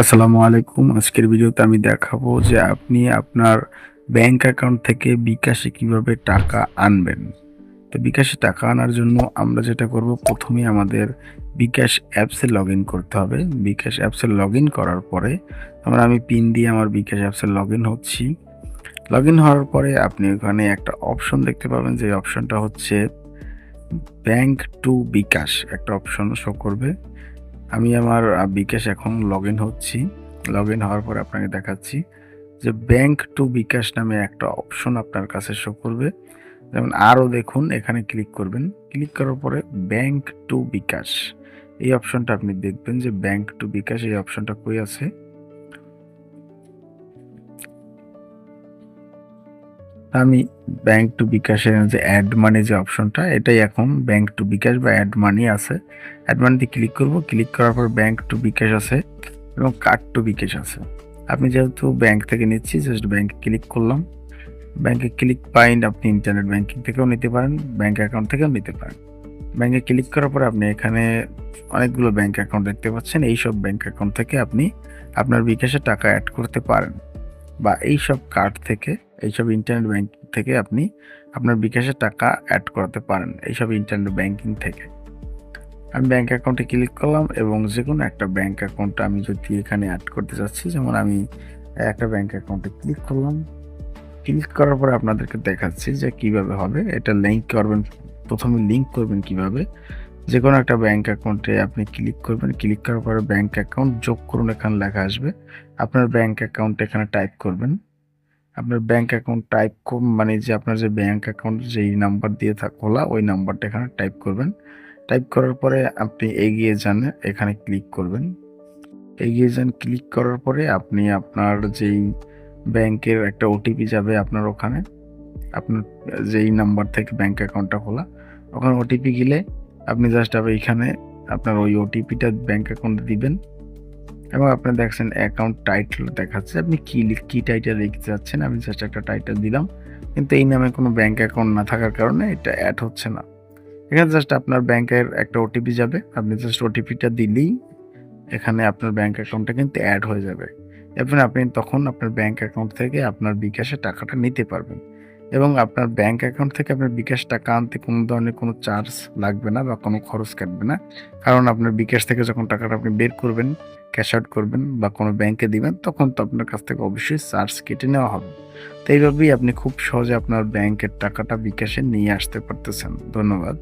আসসালামু আলাইকুম। আজকের ভিডিওতে আমি দেখাবো যে আপনি আপনার ব্যাংক অ্যাকাউন্ট থেকে বিকাশে কিভাবে টাকা আনবেন। তো বিকাশে টাকা আনার জন্য আমরা যেটা করব, প্রথমেই আমাদের বিকাশ অ্যাপসে লগইন করতে হবে। বিকাশ অ্যাপসে লগইন করার পরে আমি পিন দিয়ে আমার বিকাশ অ্যাপসে লগইন হচ্ছি। লগইন হওয়ার পরে আপনি ওখানে একটা অপশন দেখতে পাবেন, যে অপশনটা হচ্ছে ব্যাংক টু বিকাশ, একটা অপশন শো করবে। আমি আমার বিকাশ এখন লগইন হচ্ছি। লগইন হওয়ার পরে আপনাকে দেখাচ্ছি যে ব্যাংক টু বিকাশ নামে একটা অপশন আপনার কাছে শো করবে। যেমন আরও দেখুন, এখানে ক্লিক করবেন। ক্লিক করার পরে ব্যাংক টু বিকাশ এই অপশনটা আপনি দেখবেন যে ব্যাংক টু বিকাশ এই অপশনটা কই আছে। আমি ব্যাংক টু বিকাশের যে অ্যাড মানি যে অপশনটা, এটাই এখন ব্যাংক টু বিকাশ বা অ্যাড মানি আছে। অ্যাড মানিতে ক্লিক করব। ক্লিক করার পর ব্যাংক টু বিকাশ আছে এবং কার্ড টু বিকাশ আছে। আমি যেহেতু ব্যাংক থেকে নিচ্ছি, জাস্ট ব্যাংকে ক্লিক করলাম। ব্যাংকে ক্লিক পাইন আপনি ইন্টারনেট ব্যাংকিং থেকেও নিতে পারেন, ব্যাংক অ্যাকাউন্ট থেকেও নিতে পারেন। ব্যাংকে ক্লিক করার পরে আপনি এখানে অনেকগুলো ব্যাংক অ্যাকাউন্ট দেখতে পাচ্ছেন। এইসব ব্যাংক অ্যাকাউন্ট থেকে আপনি আপনার বিকাশে টাকা অ্যাড করতে পারেন, বা এইসব কার্ড থেকে, এইসব ইন্টারনেট ব্যাংকিং থেকে আপনি আপনার বিকাশে টাকা অ্যাড করাতে পারেন, এইসব ইন্টারনেট ব্যাংকিং থেকে। আমি ব্যাংক অ্যাকাউন্টে ক্লিক করলাম এবং যেকোনো একটা ব্যাংক অ্যাকাউন্ট আমি যদি এখানে অ্যাড করতে চাচ্ছি, যেমন আমি একটা ব্যাংক অ্যাকাউন্টে ক্লিক করলাম। ক্লিক করার পরে আপনাদেরকে দেখাচ্ছি যে কিভাবে হবে। এটা লিংক করবেন, প্রথমে লিংক করবেন কিভাবে। যেকোনো একটা ব্যাংক অ্যাকাউন্টে আপনি ক্লিক করবেন। ক্লিক করার পরে ব্যাংক অ্যাকাউন্ট যোগ করুন, এখানে লেখা আসবে। আপনার ব্যাংক অ্যাকাউন্ট এখানে টাইপ করবেন। আপনার ব্যাংক অ্যাকাউন্ট টাইপ মানে যে আপনার যে ব্যাংক অ্যাকাউন্ট যেই নাম্বার দিয়ে খোলা, ওই নাম্বারটা এখানে টাইপ করবেন। টাইপ করার পরে আপনি এগিয়ে যান, এখানে ক্লিক করবেন। এগিয়ে যান, ক্লিক করার পরে আপনি আপনার যেই ব্যাংকের একটা ওটিপি যাবে আপনার ওখানে, আপনার যেই নাম্বার থেকে ব্যাংক অ্যাকাউন্টটা খোলা, ওখানে ওটিপি গেলে আপনি জাস্ট এইখানে আপনার ওই ওটিপিটা ব্যাংক অ্যাকাউন্টে দিবেন। এবং আপনি দেখছেন অ্যাকাউন্ট টাইটেল দেখাচ্ছে, আপনি কি টাইটেল লিখতে চাচ্ছেন। আমি জাস্ট একটা টাইটেল দিলাম, কিন্তু এই নামে কোনো ব্যাংক অ্যাকাউন্ট না থাকার কারণে এটা অ্যাড হচ্ছে না। এখানে জাস্ট আপনার ব্যাংকের একটা ওটিপি যাবে, আপনি জাস্ট ওটিপিটা দিলেই এখানে আপনার ব্যাংক অ্যাকাউন্টটা কিন্তু অ্যাড হয়ে যাবে। এবং আপনি তখন আপনার ব্যাংক অ্যাকাউন্ট থেকে আপনার বিকাশে টাকাটা নিতে পারবেন, এবং আপনার ব্যাংক অ্যাকাউন্ট থেকে আপনার বিকাশ টাকা আনতে কোনো ধরনের কোনো চার্জ লাগবে না বা কোনো খরচ কাটবে না। কারণ আপনার বিকাশ থেকে যখন টাকাটা আপনি বের করবেন, ক্যাশ আউট করবেন বা কোনো ব্যাংকে দিবেন, তখন তো আপনার কাছ থেকে অবশ্যই চার্জ কেটে নেওয়া হবে। তো এইভাবেই আপনি খুব সহজে আপনার ব্যাংকের টাকাটা বিকাশে নিয়ে আসতে পারতেছেন। ধন্যবাদ।